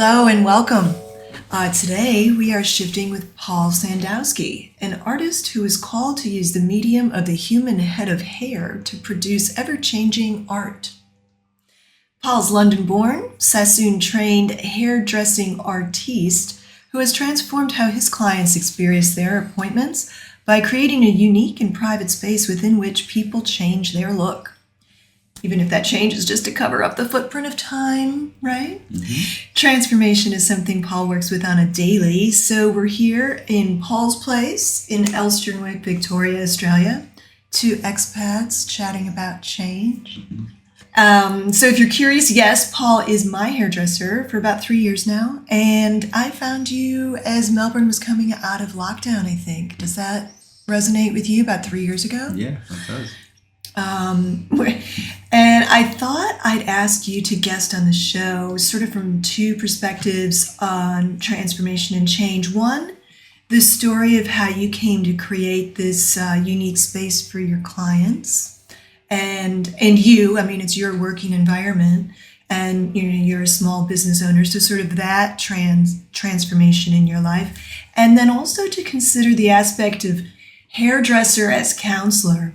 Hello and welcome. Today we are shifting with Paul Sandowsky, an artist who is called to use the medium of the human head of hair to produce ever-changing art. Paul's London-born, Sassoon-trained hairdressing artiste who has transformed how his clients experience their appointments by creating a unique and private space within which people change their look. Even if that change is just to cover up the footprint of time, right? Mm-hmm. Transformation is something Paul works with on a daily. So we're here in Paul's place in Elsternwick, Victoria, Australia. Two expats chatting about change. Mm-hmm. So if you're curious, yes, Paul is my hairdresser for about 3 years now. And I found you as Melbourne was coming out of lockdown, I think. Does that resonate with you about 3 years ago? Yeah, it does. And I thought I'd ask you to guest on the show sort of from two perspectives on transformation and change. One, the story of how you came to create this unique space for your clients and you, I mean, it's your working environment and you're a small business owner. So sort of that transformation in your life. And then also to consider the aspect of hairdresser as counselor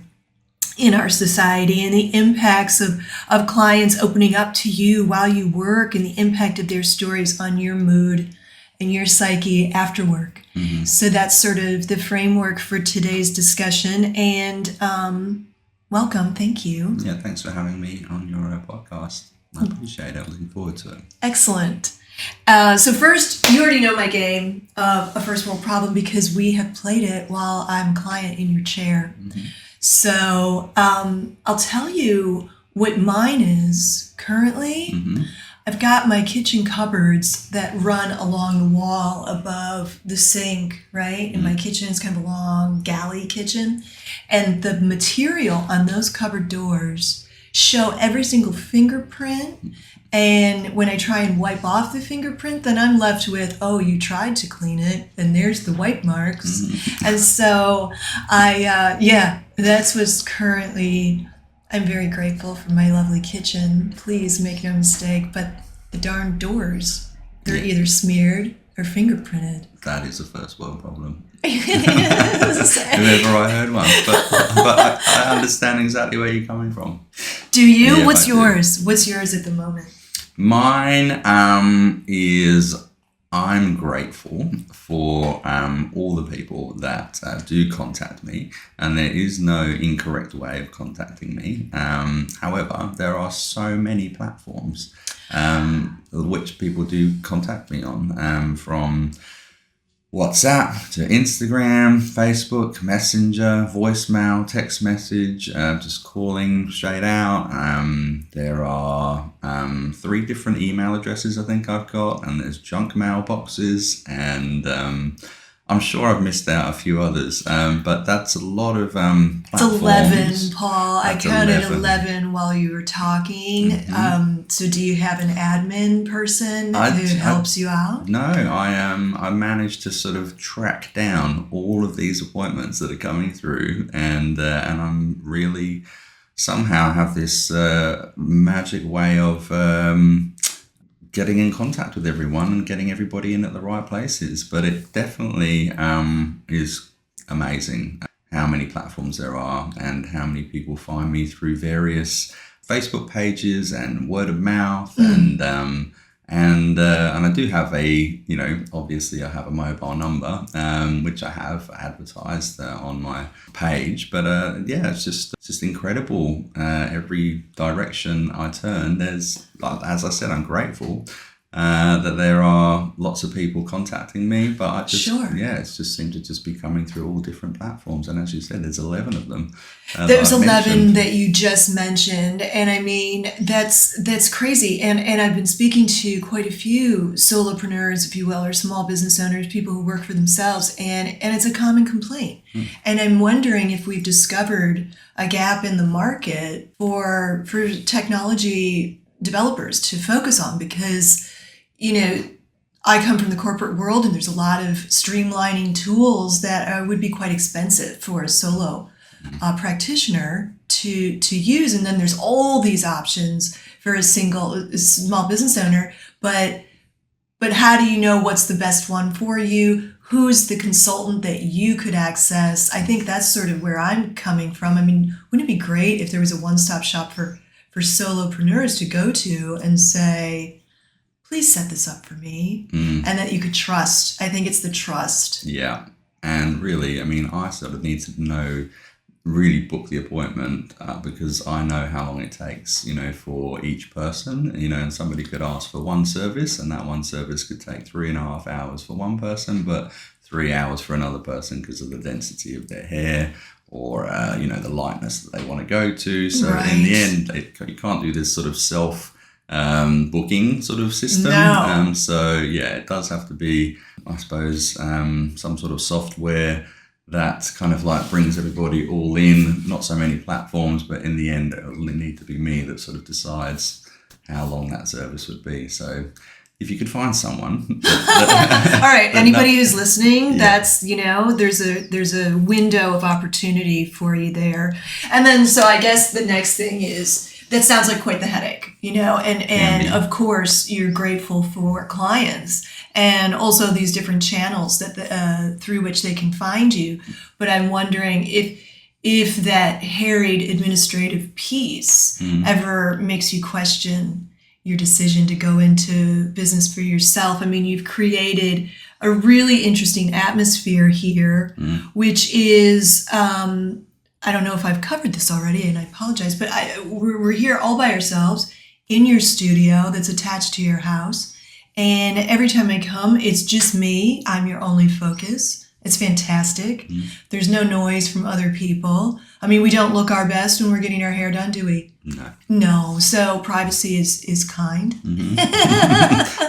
in our society and the impacts of clients opening up to you while you work and the impact of their stories on your mood and your psyche after work. Mm-hmm. So that's sort of the framework for today's discussion. And welcome. Thank you. Yeah, thanks for having me on your podcast. I appreciate it. I'm looking forward to it. Excellent. So first, you already know my game of a first world problem because we have played it while I'm a client in your chair. Mm-hmm. So I'll tell you what mine is currently. Mm-hmm. I've got my kitchen cupboards that run along the wall above the sink, right? Mm-hmm. And my kitchen is kind of a long galley kitchen. And the material on those cupboard doors show every single fingerprint. And when I try and wipe off the fingerprint, then I'm left with, oh, you tried to clean it, and there's the wipe marks. Mm-hmm. And so that's what's currently, I'm very grateful for my lovely kitchen. Please make no mistake, but the darn doors, they're either smeared or fingerprinted. That is a first world problem. If ever I heard one, but I understand exactly where you're coming from. Do you? Yeah, what's yours? What's yours at the moment? Mine is I'm grateful for all the people that do contact me, and there is no incorrect way of contacting me. However, there are so many platforms which people do contact me on, from WhatsApp to Instagram, Facebook, Messenger, voicemail, text message, just calling straight out. There are 3 different email addresses I think I've got, and there's junk mail boxes, and I'm sure I've missed out a few others, but that's a lot of platforms. It's 11, Paul. That's I counted 11 while you were talking. Mm-hmm. So do you have an admin person who helps you out? No, I managed to sort of track down all of these appointments that are coming through, and I'm really somehow have this magic way of getting in contact with everyone and getting everybody in at the right places. But it definitely is amazing how many platforms there are and how many people find me through various Facebook pages and word of mouth. And I do have obviously I have a mobile number, which I have advertised on my page. But it's just incredible. Every direction I turn, there's, as I said, I'm grateful that there are lots of people contacting me, but I just, it's just seemed to just be coming through all different platforms. And as you said, there's 11 of them. There's 11 that you just mentioned. And I mean, that's crazy. And I've been speaking to quite a few solopreneurs, if you will, or small business owners, people who work for themselves. And it's a common complaint. And I'm wondering if we've discovered a gap in the market for technology developers to focus on, because I come from the corporate world, and there's a lot of streamlining tools that would be quite expensive for a solo practitioner to use. And then there's all these options for a small business owner. But but how do you know what's the best one for you? Who's the consultant that you could access? I think that's sort of where I'm coming from. I mean, wouldn't it be great if there was a one-stop shop for solopreneurs to go to and say, please set this up for me, and that you could trust. I think it's the trust. Yeah. And really, I mean, I sort of need to know, really book the appointment because I know how long it takes, for each person, and somebody could ask for one service and that one service could take 3.5 hours for one person, but 3 hours for another person because of the density of their hair or, the lightness that they want to go to. So in the end, you can't do this sort of booking sort of system. No. So yeah, it does have to be, I suppose, some sort of software that kind of like brings everybody all in, not so many platforms, but in the end, it'll need to be me that sort of decides how long that service would be. So if you could find someone. All right. Anybody who's listening, that's, there's a window of opportunity for you there. And then, so I guess the next thing is, that sounds like quite the headache, and of course you're grateful for clients and also these different channels that through which they can find you. But I'm wondering if that harried administrative piece ever makes you question your decision to go into business for yourself. I mean, you've created a really interesting atmosphere here, which is, I don't know if I've covered this already, and I apologize, but we're here all by ourselves in your studio that's attached to your house. And every time I come, it's just me. I'm your only focus. It's fantastic. There's no noise from other people. I mean, we don't look our best when we're getting our hair done, do we? No. So privacy is kind.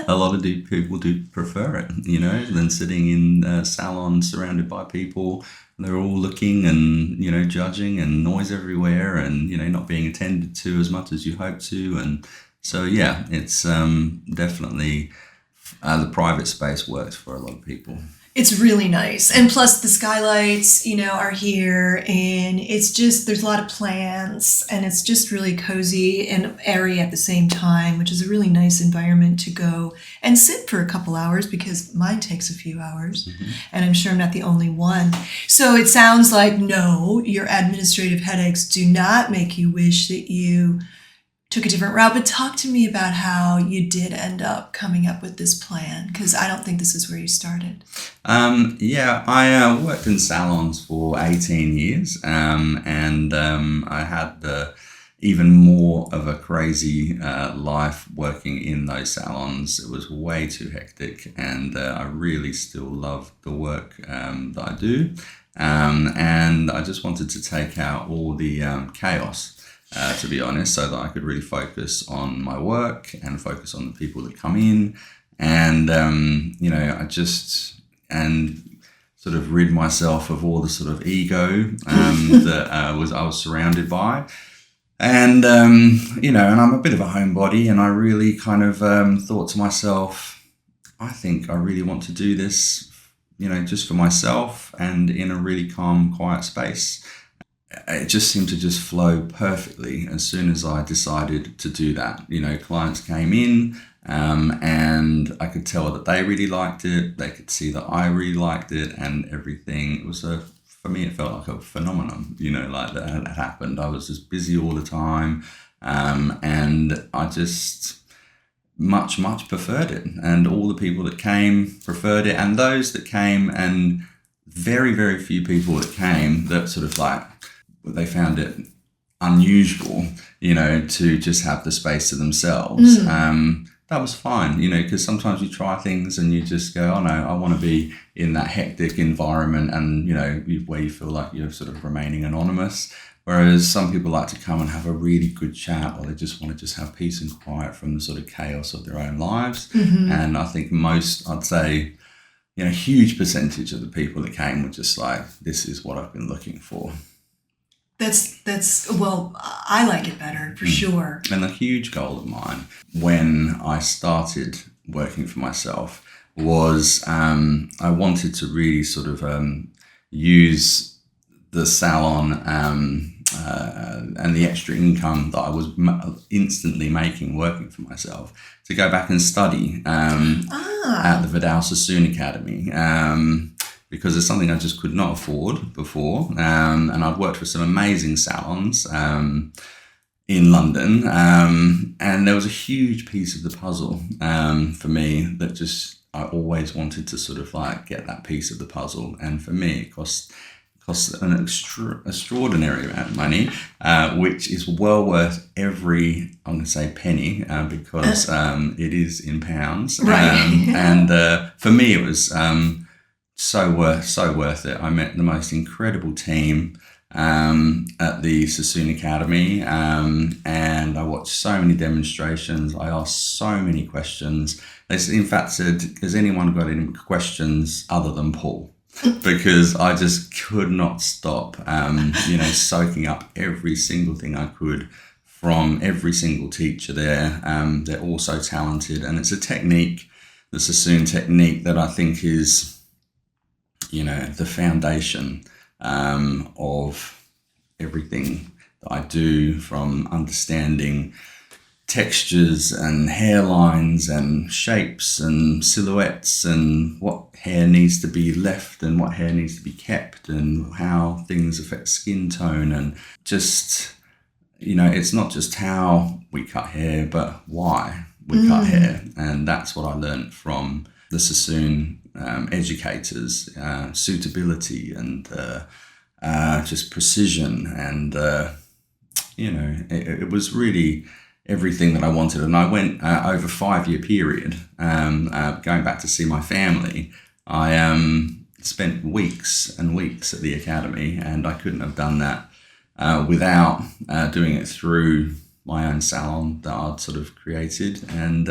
A lot of people do prefer it, than sitting in salons surrounded by people. They're all looking and, judging and noise everywhere and, not being attended to as much as you hope to. And so, yeah, it's definitely the private space works for a lot of people. It's really nice. And plus the skylights, are here and it's just, there's a lot of plants and it's just really cozy and airy at the same time, which is a really nice environment to go and sit for a couple hours because mine takes a few hours and I'm sure I'm not the only one. So it sounds like, no, your administrative headaches do not make you wish that you took a different route, but talk to me about how you did end up coming up with this plan, because I don't think this is where you started. I worked in salons for 18 years, and I had even more of a crazy life working in those salons. It was way too hectic, and I really still love the work that I do, and I just wanted to take out all the chaos. To be honest, so that I could really focus on my work and focus on the people that come in and, I just, and sort of rid myself of all the sort of ego that I was surrounded by. And, and I'm a bit of a homebody and I really kind of thought to myself, I think I really want to do this, just for myself and in a really calm, quiet space. It just seemed to just flow perfectly as soon as I decided to do that. Clients came in and I could tell that they really liked it. They could see that I really liked it and everything. It was for me, it felt like a phenomenon, like that had happened. I was just busy all the time and I just much preferred it. And all the people that came preferred it. And those that came and very, very few people that came that sort of like, they found it unusual, to just have the space to themselves. That was fine, because sometimes you try things and you just go, oh no, I want to be in that hectic environment and, where you feel like you're sort of remaining anonymous. Whereas some people like to come and have a really good chat or they just want to just have peace and quiet from the sort of chaos of their own lives. And I think I'd say, a huge percentage of the people that came were just like, this is what I've been looking for. That's well, I like it better for sure. And a huge goal of mine when I started working for myself was I wanted to really sort of use the salon and the extra income that I was instantly making working for myself, to go back and study at the Vidal Sassoon Academy, because it's something I just could not afford before. And I'd worked for some amazing salons in London, and there was a huge piece of the puzzle for me that just I always wanted to sort of like get that piece of the puzzle. And for me, it costs an extraordinary amount of money, which is well worth every, I'm going to say, penny, because it is in pounds. Right. And for me, it was so worth it. I met the most incredible team at the Sassoon Academy, and I watched so many demonstrations. I asked so many questions. They in fact said, has anyone got any questions other than Paul? Because I just could not stop, soaking up every single thing I could from every single teacher there. They're all so talented, and it's a technique, the Sassoon technique, that I think is, the foundation of everything that I do, from understanding textures and hairlines and shapes and silhouettes and what hair needs to be left and what hair needs to be kept and how things affect skin tone, and just, it's not just how we cut hair, but why we cut hair. And that's what I learned from the Sassoon educators, suitability and just precision, and it was really everything that I wanted. And I went over a 5-year period, going back to see my family. I spent weeks and weeks at the academy, and I couldn't have done that without doing it through my own salon that I'd sort of created. And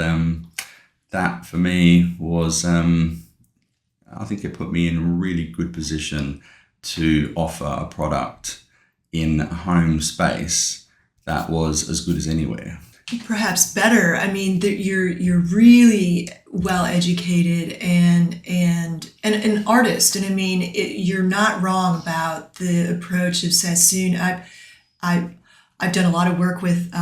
that for me was, I think it put me in a really good position to offer a product in a home space that was as good as anywhere. Perhaps better. I mean, you're really well educated and an artist, and I mean, you're not wrong about the approach of Sassoon. I've done a lot of work with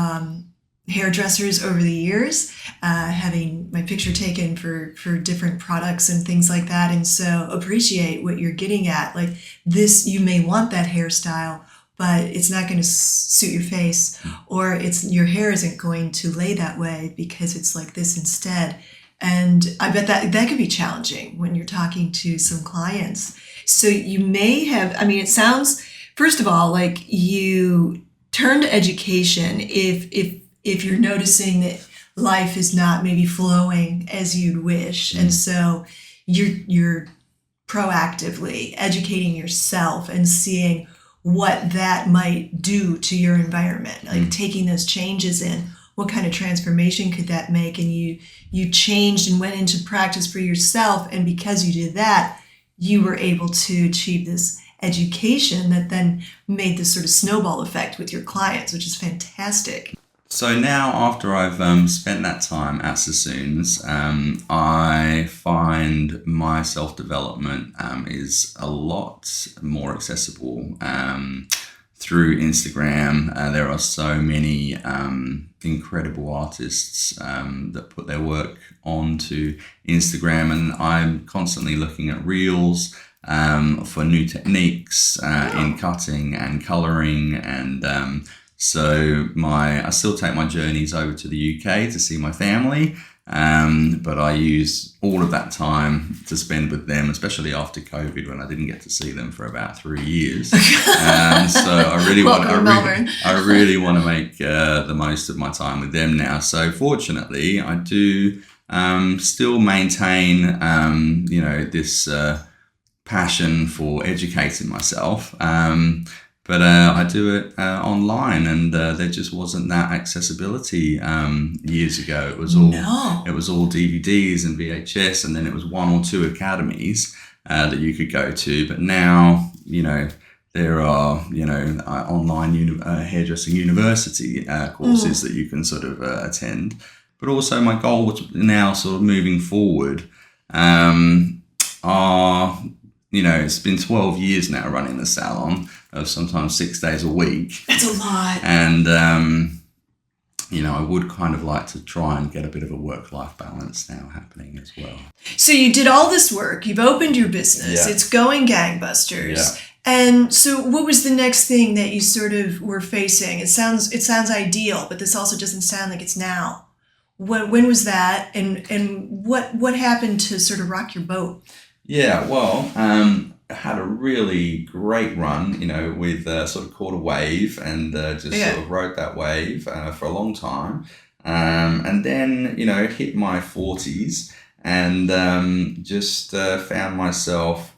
hairdressers over the years, having my picture taken for different products and things like that, and so appreciate what you're getting at. Like this, you may want that hairstyle, but it's not going to suit your face, or your hair isn't going to lay that way because it's like this instead. And I bet that could be challenging when you're talking to some clients. So you may have, I mean, it sounds, first of all, like you turn to education if you're noticing that life is not maybe flowing as you'd wish. And so you're proactively educating yourself and seeing what that might do to your environment, like taking those changes in, what kind of transformation could that make? And you changed and went into practice for yourself. And because you did that, you were able to achieve this education that then made this sort of snowball effect with your clients, which is fantastic. So now, after I've spent that time at Sassoon's, I find my self-development is a lot more accessible through Instagram. There are so many incredible artists that put their work onto Instagram, and I'm constantly looking at reels for new techniques in cutting and colouring, and so I still take my journeys over to the UK to see my family, but I use all of that time to spend with them, especially after COVID, when I didn't get to see them for about 3 years. So I really want to make the most of my time with them now. So fortunately, I do still maintain this passion for educating myself. But I do it online, and there just wasn't that accessibility years ago. It was all DVDs and VHS, and then it was 1 or 2 academies that you could go to. But now, there are online hairdressing university courses that you can sort of attend. But also, my goal now, sort of moving forward, are it's been 12 years now running the salon, sometimes 6 days a week. That's a lot. And, I would kind of like to try and get a bit of a work-life balance now happening as well. So you did all this work. You've opened your business. Yeah. It's going gangbusters. Yeah. And so what was the next thing that you sort of were facing? It sounds ideal, but this also doesn't sound like it's now. When was that? And what happened to sort of rock your boat? Yeah, well, I had a really great run, with sort of caught a wave and just sort of rode that wave for a long time. And then, hit my 40s and just found myself,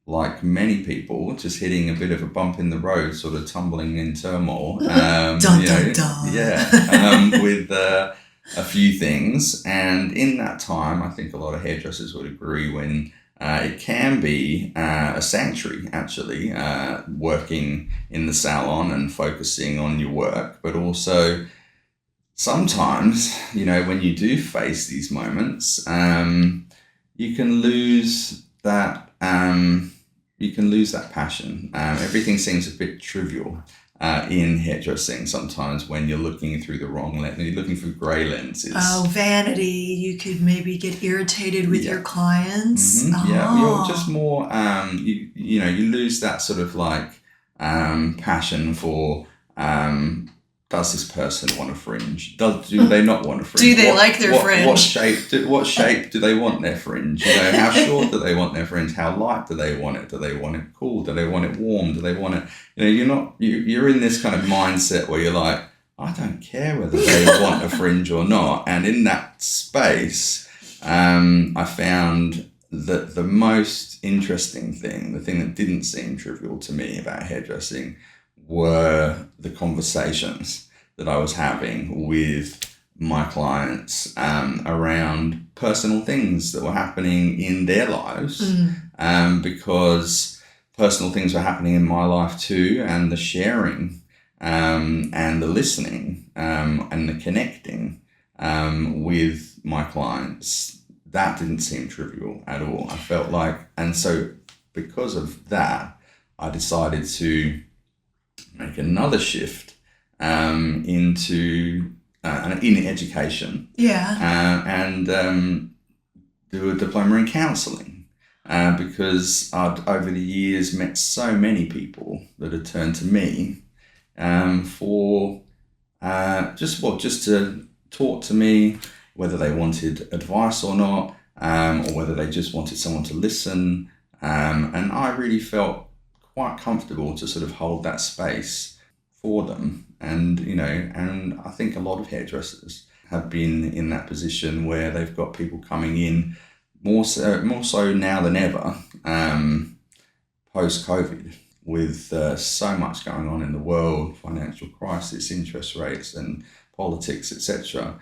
like many people, just hitting a bit of a bump in the road, sort of tumbling in turmoil. Dun, dun, dun. Yeah, with a few things. And in that time, I think a lot of hairdressers would agree when it can be a sanctuary, actually, working in the salon and focusing on your work. But also, sometimes, when you do face these moments, you can lose that. You can lose that passion. Everything seems a bit trivial in hairdressing sometimes when you're looking through the wrong lens, you're looking through grey lenses. Oh, vanity. You could maybe get irritated with your clients. Mm-hmm. Oh. Yeah, you're just more, you lose that sort of like passion for, does this person want a fringe? Do they not want a fringe? Do they like their fringe? What shape do they want their fringe? How short do they want their fringe? How light do they want it? Do they want it cool? Do they want it warm? Do they want it? You're in this kind of mindset where you're like, I don't care whether they want a fringe or not. And in that space, I found that the most interesting thing, the thing that didn't seem trivial to me about hairdressing, were the conversations that I was having with my clients around personal things that were happening in their lives, because personal things were happening in my life too, and the sharing and the listening and the connecting with my clients, that didn't seem trivial at all. I felt like, and so because of that, I decided to make another shift into in education. Yeah. And do a diploma in counselling because I'd over the years met so many people that had turned to me for just to talk to me, whether they wanted advice or not, or whether they just wanted someone to listen. And I really felt quite comfortable to sort of hold that space for them. And, and I think a lot of hairdressers have been in that position where they've got people coming in more so now than ever, post-COVID, with so much going on in the world, financial crisis, interest rates and politics, etc.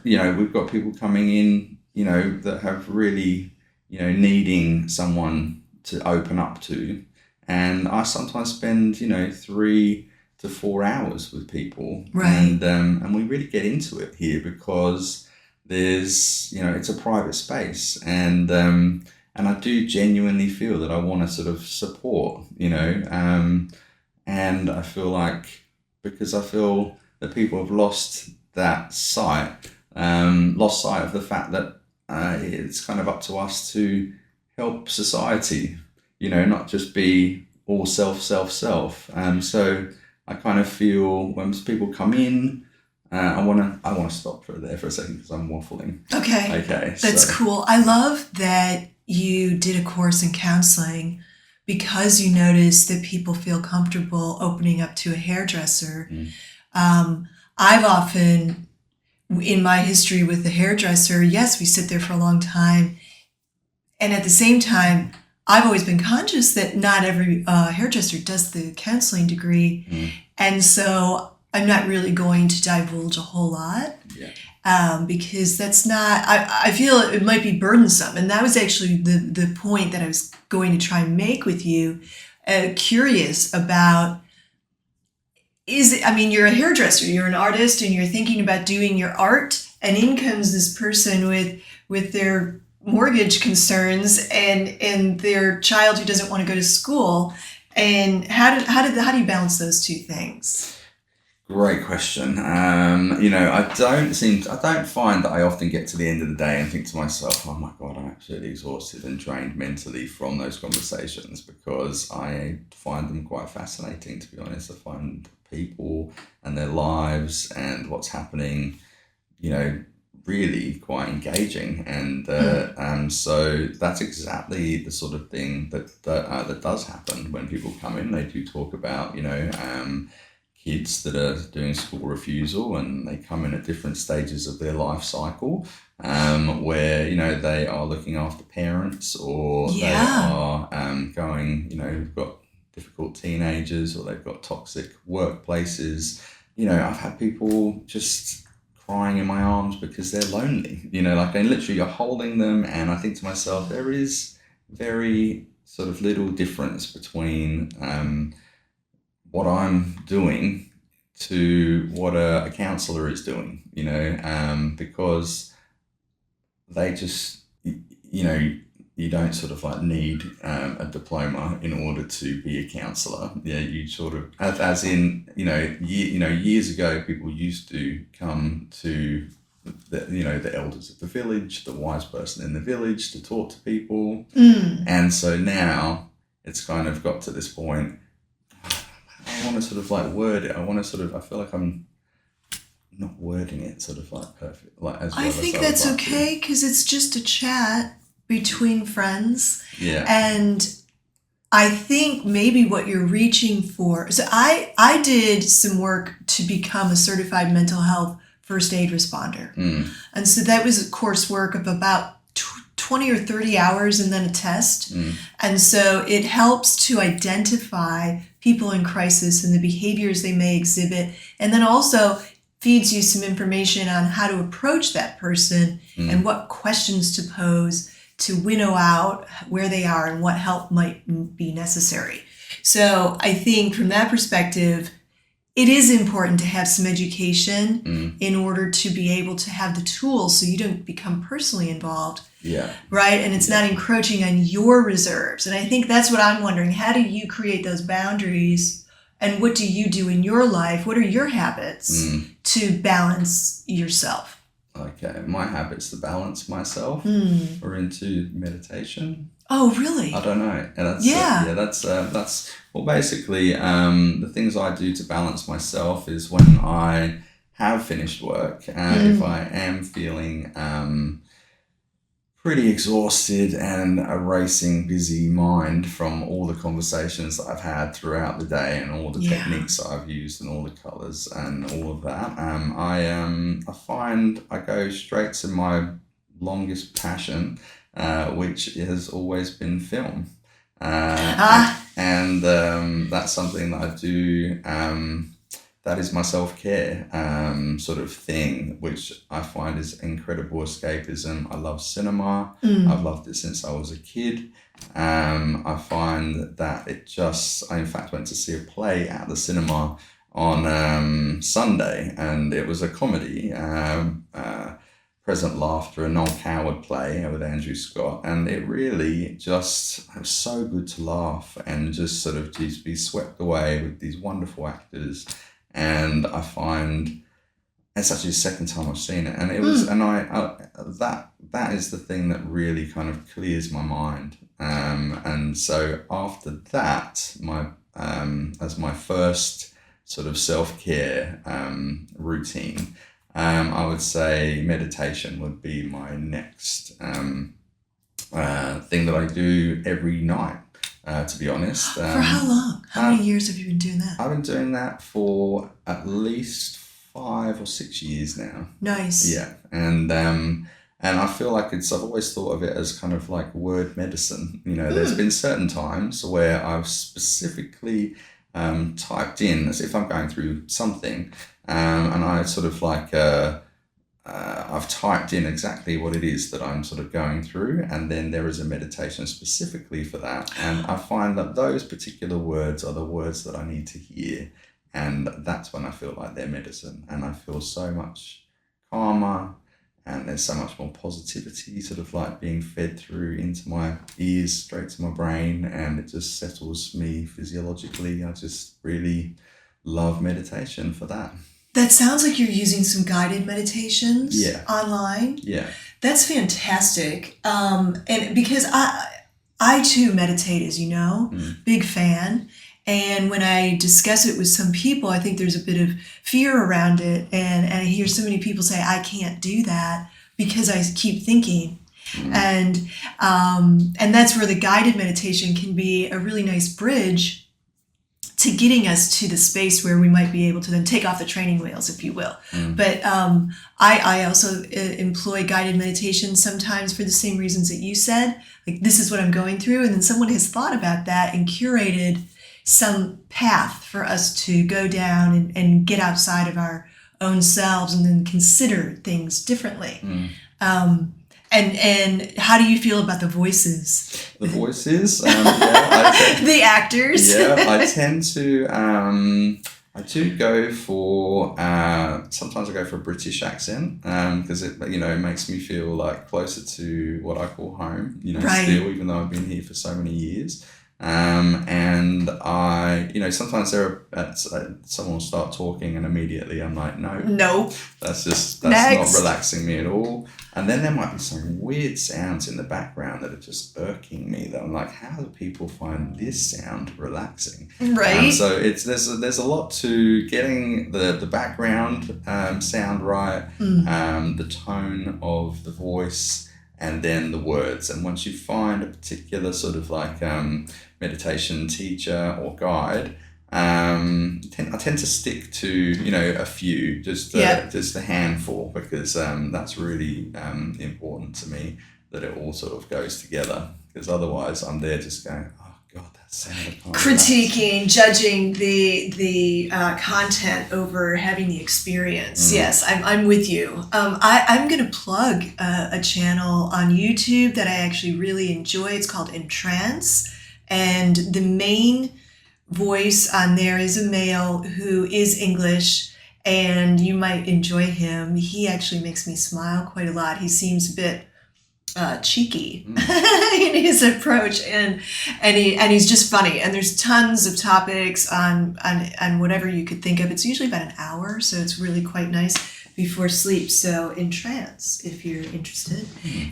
We've got people coming in, that have really, needing someone to open up to. And I sometimes spend, 3 to 4 hours with people. Right. And we really get into it here because there's, it's a private space. And I do genuinely feel that I want to sort of support, and I feel like, because I feel that people have lost sight of the fact that it's kind of up to us to help society, not just be all self. So I kind of feel when people come in, I want to stop there for a second because I'm waffling. Okay. That's cool. I love that you did a course in counseling because you noticed that people feel comfortable opening up to a hairdresser. I've often, in my history with the hairdresser, yes, we sit there for a long time. And at the same time, I've always been conscious that not every hairdresser does the counseling degree. And so I'm not really going to divulge a whole lot. Because that's not, I feel it might be burdensome. And that was actually the point that I was going to try and make with you, curious about, you're a hairdresser, you're an artist, and you're thinking about doing your art, and in comes this person with their mortgage concerns and their child who doesn't want to go to school. And how do you balance those two things? Great question. I don't find that I often get to the end of the day and think to myself, oh my God, I'm absolutely exhausted and drained mentally from those conversations, because I find them quite fascinating, to be honest. I find people and their lives and what's happening, really quite engaging. And so that's exactly the sort of thing that does happen when people come in. They do talk about, kids that are doing school refusal, and they come in at different stages of their life cycle, where they are looking after parents, or they are going, they've got difficult teenagers, or they've got toxic workplaces. I've had people just crying in my arms because they're lonely, and literally you're holding them, and I think to myself, there is very sort of little difference between what I'm doing to what a counsellor is doing, because they just, you don't sort of like need a diploma in order to be a counsellor. Yeah, you sort of, as in, years ago, people used to come to the elders of the village, the wise person in the village, to talk to people. And so now it's kind of got to this point, I want to sort of like word it. I feel like I'm not wording it sort of like perfect, like as well. I think that's okay, because it's just a chat between friends. Yeah. And I think maybe what you're reaching for. So I did some work to become a certified mental health first aid responder. And so that was a coursework of about 20 or 30 hours and then a test. And so it helps to identify people in crisis and the behaviors they may exhibit, and then also feeds you some information on how to approach that person and what questions to pose to winnow out where they are and what help might be necessary. So I think from that perspective, it is important to have some education in order to be able to have the tools so you don't become personally involved. Yeah. Right? And it's not encroaching on your reserves. And I think that's what I'm wondering. How do you create those boundaries? And what do you do in your life? What are your habits to balance yourself? Okay, my habits to balance myself are into meditation. Oh, really? I don't know. And that's well, basically, the things I do to balance myself is when I have finished work, if I am feeling pretty exhausted and a racing, busy mind from all the conversations that I've had throughout the day and all the techniques that I've used and all the colours and all of that. I find I go straight to my longest passion, which has always been film. And that's something that I do. That is my self-care sort of thing, which I find is incredible escapism. I love cinema. I've loved it since I was a kid. I find that I in fact went to see a play at the cinema on Sunday, and it was a comedy, Present Laughter, a Noel Coward play with Andrew Scott, and it really it was so good to laugh and just sort of just be swept away with these wonderful actors. And I find it's actually the second time I've seen it, and it was, and that is the thing that really kind of clears my mind. And so after that, as my first sort of self-care routine, I would say meditation would be my next thing that I do every night. To be honest. For how long? How many years have you been doing that? I've been doing that for at least 5 or 6 years now. Nice. Yeah, and I feel like I've always thought of it as kind of like word medicine. There's been certain times where I've specifically typed in, as if I'm going through something, and I sort of like I've typed in exactly what it is that I'm sort of going through, and then there is a meditation specifically for that. And I find that those particular words are the words that I need to hear, and that's when I feel like they're medicine, and I feel so much calmer and there's so much more positivity sort of like being fed through into my ears, straight to my brain, and it just settles me physiologically. I just really love meditation for that. That sounds like you're using some guided meditations online. Yeah. That's fantastic. And because I too meditate, as you know, big fan. And when I discuss it with some people, I think there's a bit of fear around it. And I hear so many people say, I can't do that because I keep thinking. And that's where the guided meditation can be a really nice bridge to getting us to the space where we might be able to then take off the training wheels, if you will. But I also employ guided meditation sometimes for the same reasons that you said. Like, this is what I'm going through. And then someone has thought about that and curated some path for us to go down and get outside of our own selves and then consider things differently. And how do you feel about the voices? The voices? The actors? Yeah, I tend to, I do go for, sometimes I go for a British accent, because it makes me feel like closer to what I call home, still, even though I've been here for so many years. And I, sometimes someone will start talking and immediately I'm like, no, that's not relaxing me at all. And then there might be some weird sounds in the background that are just irking me, that I'm like, how do people find this sound relaxing? Right. So there's a lot to getting the background sound right, the tone of the voice, and then the words. And once you find a particular sort of like meditation teacher or guide, I tend to stick to a few, just a handful, because that's really important to me, that it all sort of goes together. Because otherwise, I'm there just going, oh God, that sounded critiquing, judging the content over having the experience. Yes, I'm with you. I'm going to plug a channel on YouTube that I actually really enjoy. It's called Entrance, and the main voice on there is a male who is English, and you might enjoy him. He actually makes me smile quite a lot. He seems a bit cheeky in his approach, and he's just funny. And there's tons of topics on whatever you could think of. It's usually about an hour, so it's really quite nice before sleep. So Entrance, if you're interested.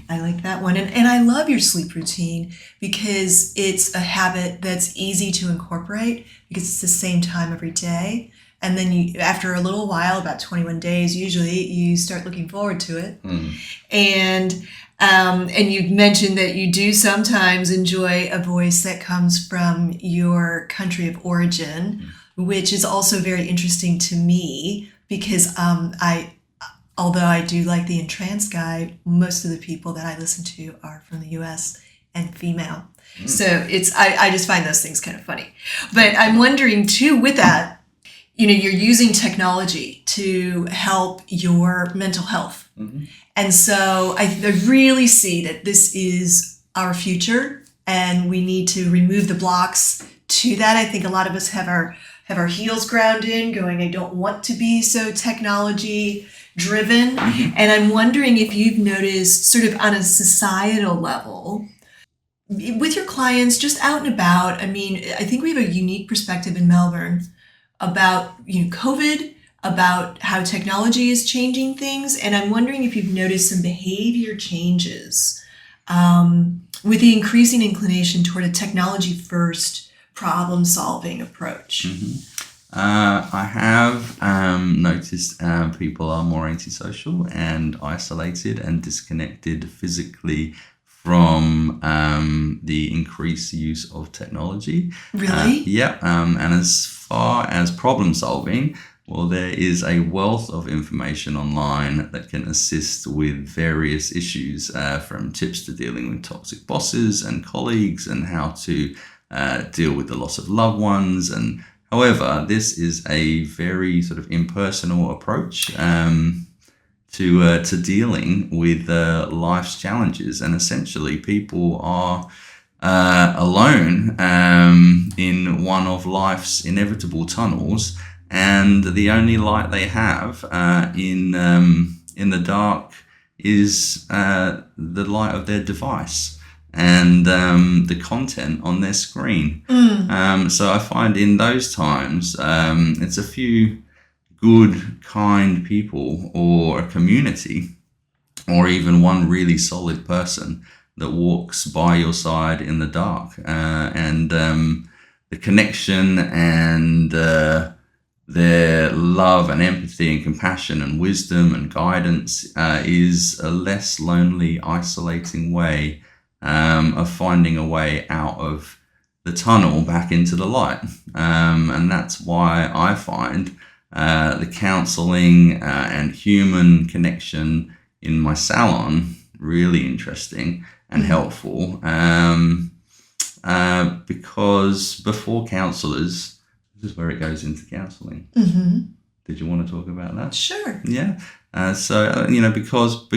I like that one. And I love your sleep routine because it's a habit that's easy to incorporate because it's the same time every day. And then you, after a little while, about 21 days, usually you start looking forward to it. And you've mentioned that you do sometimes enjoy a voice that comes from your country of origin, which is also very interesting to me because although I do like the Entrance guy, most of the people that I listen to are from the U.S. and female. So I just find those things kind of funny. But I'm wondering too, with that, you're using technology to help your mental health. And so I really see that this is our future and we need to remove the blocks to that. I think a lot of us have our heels ground in, going, I don't want to be so technology driven. And I'm wondering if you've noticed sort of on a societal level with your clients just out and about. I mean, I think we have a unique perspective in Melbourne about COVID, about how technology is changing things. And I'm wondering if you've noticed some behavior changes with the increasing inclination toward a technology first problem solving approach. I have noticed people are more antisocial and isolated and disconnected physically from the increased use of technology. Really? And as far as problem solving, well, there is a wealth of information online that can assist with various issues, from tips to dealing with toxic bosses and colleagues and how to deal with the loss of loved ones. And however, this is a very sort of impersonal approach to dealing with life's challenges. And essentially, people are alone in one of life's inevitable tunnels, and the only light they have in the dark is the light of their device and the content on their screen. So I find in those times, it's a few good, kind people or a community or even one really solid person that walks by your side in the dark. And the connection and their love and empathy and compassion and wisdom and guidance is a less lonely, isolating way of finding a way out of the tunnel back into the light. And that's why I find the counseling and human connection in my salon really interesting and helpful. Because before counselors, this is where it goes into counseling. Did you want to talk about that? Sure. Yeah. Because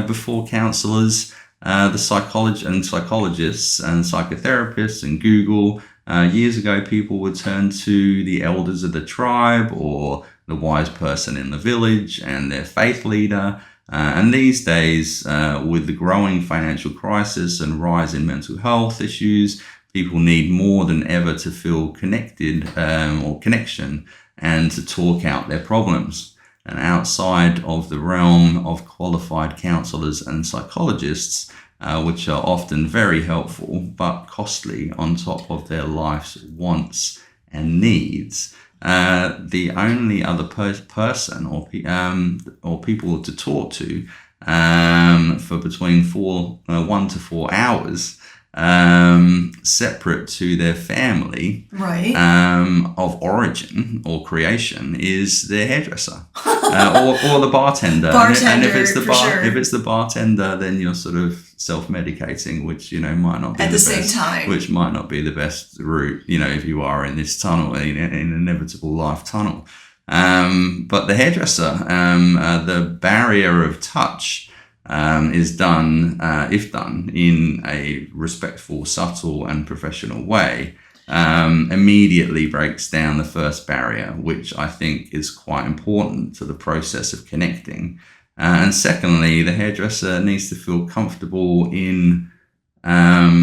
before counselors, the psychologists and psychotherapists and Google, years ago, people would turn to the elders of the tribe or the wise person in the village and their faith leader. And these days, with the growing financial crisis and rise in mental health issues, people need more than ever to feel connected or connection and to talk out their problems. And outside of the realm of qualified counselors and psychologists, which are often very helpful but costly on top of their life's wants and needs, the only other person or people to talk to for between 1 to 4 hours, separate to their family, right, of origin or creation, is their hairdresser or the bartender. And if it's the bartender, then you're sort of self-medicating, which might not be at the best, same time, which might not be the best route. If you are in this tunnel, in an inevitable life tunnel. But the hairdresser, the barrier of touch is done, if done in a respectful, subtle and professional way, immediately breaks down the first barrier, which I think is quite important to the process of connecting. And secondly, the hairdresser needs to feel comfortable in a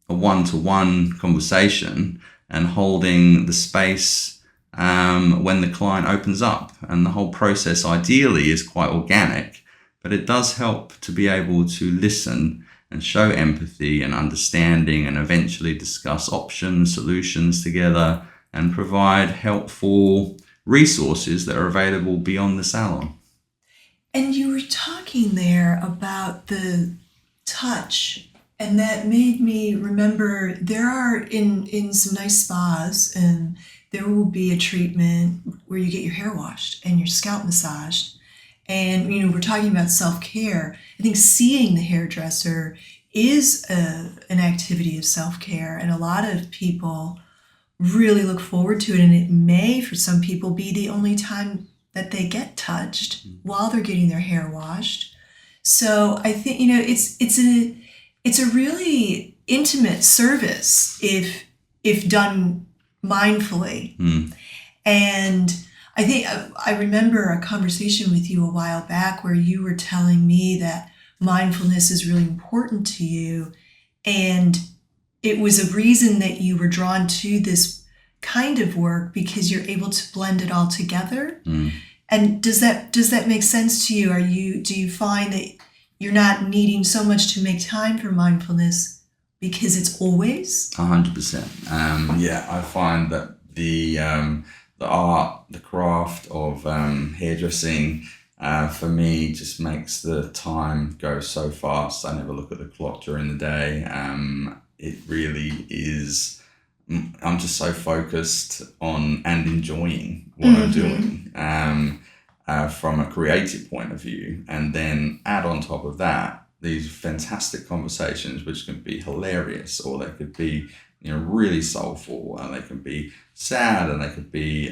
one-to-one conversation and holding the space when the client opens up. And the whole process ideally is quite organic, but it does help to be able to listen and show empathy and understanding and eventually discuss options, solutions together and provide helpful resources that are available beyond the salon. And you were talking there about the touch, and that made me remember there are in some nice spas, and there will be a treatment where you get your hair washed and your scalp massaged. And, we're talking about self-care. I think seeing the hairdresser is an activity of self-care, and a lot of people really look forward to it. And it may, for some people, be the only time that they get touched while they're getting their hair washed. So I think, it's a really intimate service if done mindfully. And I think I remember a conversation with you a while back where you were telling me that mindfulness is really important to you, and it was a reason that you were drawn to this kind of work because you're able to blend it all together. And does that make sense to you? Do you find that you're not needing so much to make time for mindfulness because it's always 100%? I find that the art, the craft of hairdressing, for me, just makes the time go so fast. I never look at the clock during the day. It really is. I'm just so focused on and enjoying what I'm doing from a creative point of view. And then add on top of that these fantastic conversations, which can be hilarious, or they could be really soulful, and they can be sad, and they could be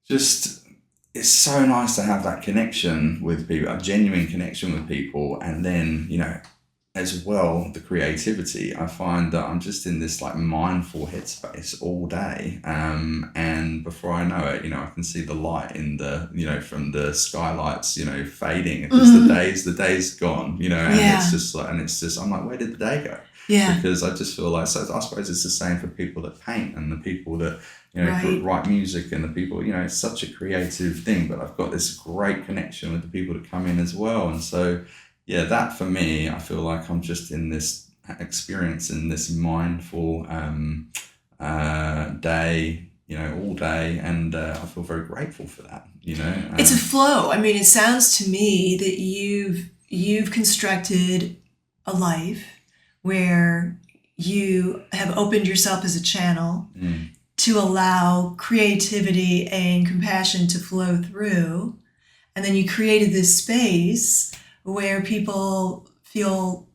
just, it's so nice to have that connection with people, a genuine connection with people, and then as well, the creativity, I find that I'm just in this like mindful headspace all day. And before I know it, I can see the light in from the skylights, fading because the day's gone, and Yeah. it's just, I'm like, where did the day go? Yeah. Because I just feel like, so I suppose it's the same for people that paint and the people that, Right. write music and the people, it's such a creative thing, but I've got this great connection with the people that come in as well. And so, yeah, that for me, I feel like I'm just in this experience in this mindful day, all day, and I feel very grateful for that. It's a flow. I mean, it sounds to me that you've constructed a life where you have opened yourself as a channel to allow creativity and compassion to flow through. And then you created this space where people feel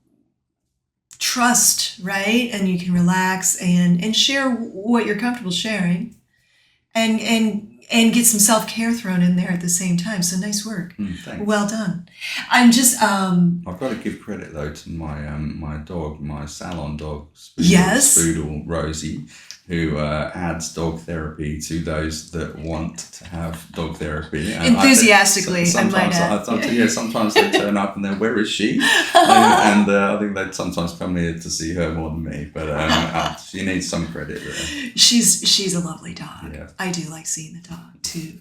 trust, right? And you can relax and share what you're comfortable sharing and get some self-care thrown in there at the same time. So nice work. Thanks. Well done. I'm just I've got to give credit though to my dog, my salon dog, Yes. Spoodle Rosie, who adds dog therapy to those that want to have dog therapy. And Enthusiastically, I might sometimes, add. sometimes they turn up and they're, where is she? And I think they sometimes come here to see her more than me. But she needs some credit there. She's a lovely dog. Yeah. I do like seeing the dog too.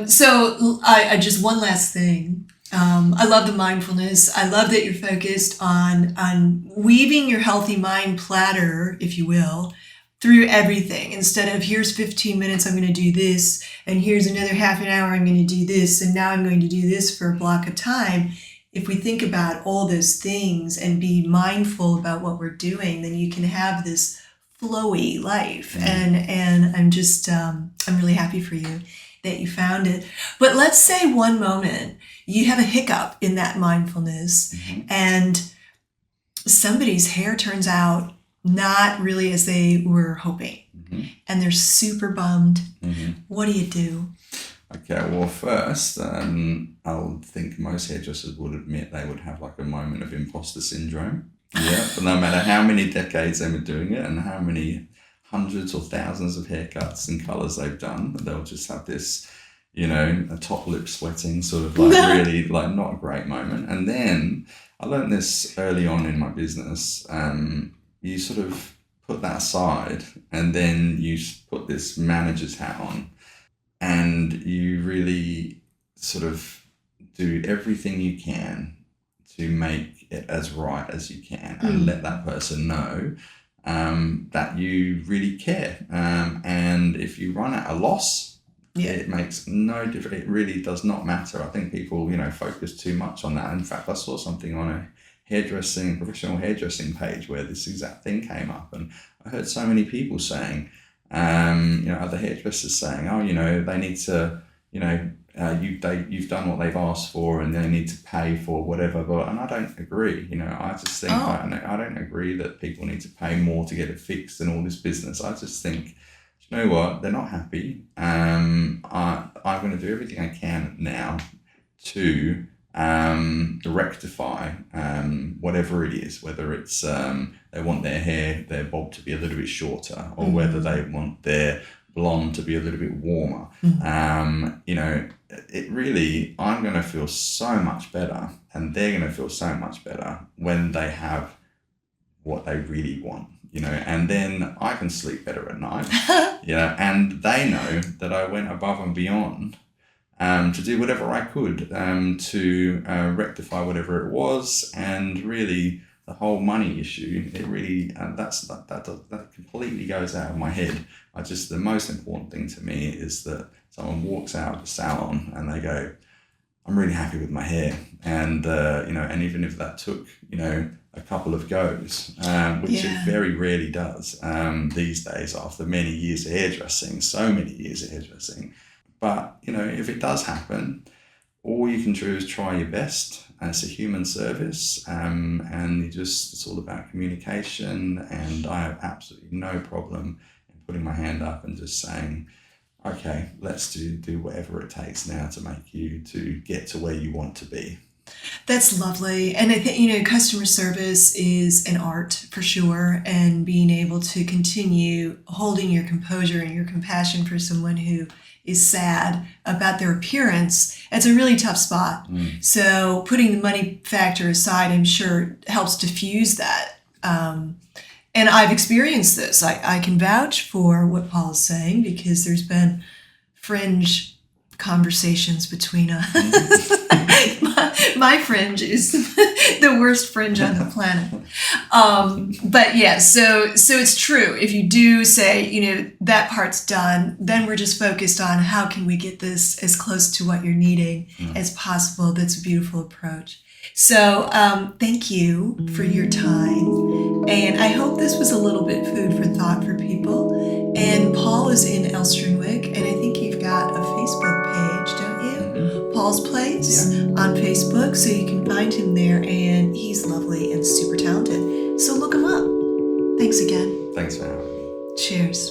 So I just one last thing. I love the mindfulness. I love that you're focused on weaving your healthy mind platter, if you will, through everything. Instead of here's 15 minutes, I'm going to do this, and here's another half an hour, I'm going to do this, and now I'm going to do this for a block of time. If we think about all those things and be mindful about what we're doing, then you can have this flowy life. And I'm just I'm really happy for you that you found it. But let's say one moment you have a hiccup in that mindfulness and somebody's hair turns out not really as they were hoping and they're super bummed. What do you do? Okay, well, first, I think most hairdressers would admit they would have like a moment of imposter syndrome. Yeah, but no matter how many decades they've been doing it and how many hundreds or thousands of haircuts and colours they've done, they'll just have this, a top lip sweating sort of like really like not a great moment. And then I learned this early on in my business. You sort of put that aside and then you put this manager's hat on and you really sort of do everything you can to make it as right as you can and let that person know that you really care. And if you run at a loss, it makes no difference. It really does not matter. I think people, focus too much on that. In fact, I saw something on a professional hairdressing page where this exact thing came up, and I heard so many people saying, other hairdressers saying, they need to, you've done what they've asked for and they need to pay for whatever. And I don't agree. I just think I don't agree that people need to pay more to get it fixed and all this business. I just think, you know what, they're not happy. I'm going to do everything I can now to rectify whatever it is, whether it's they want their bob to be a little bit shorter or whether they want their blonde to be a little bit warmer. It really, I'm going to feel so much better and they're going to feel so much better when they have what they really want, and then I can sleep better at night, and they know that I went above and beyond to do whatever I could to rectify whatever it was. And really the whole money issue, it really, that completely goes out of my head. The most important thing to me is that someone walks out of the salon and they go, I'm really happy with my hair. And, and even if that took, a couple of goes, which it very rarely does these days after many years of hairdressing, so many years of hairdressing. But, if it does happen, all you can do is try your best. It's a human service, and it's all about communication. And I have absolutely no problem in putting my hand up and just saying, okay, let's do whatever it takes now to make you to get to where you want to be. That's lovely. And I think, customer service is an art for sure. And being able to continue holding your composure and your compassion for someone who is sad about their appearance, it's a really tough spot. So putting the money factor aside, I'm sure helps diffuse that. And I've experienced this. I can vouch for what Paul is saying because there's been fringe conversations between us. My fringe is the worst fringe on the planet. But yeah, so it's true. If you do say, that part's done, then we're just focused on how can we get this as close to what you're needing as possible. That's a beautiful approach. So thank you for your time. And I hope this was a little bit food for thought for people. And Paul is in Elsternwick, and I think you've got a Facebook page, don't you? Paul's Place on Facebook, so you can find him there, and he's lovely and super talented. So look him up. Thanks again. Thanks for having me. Cheers.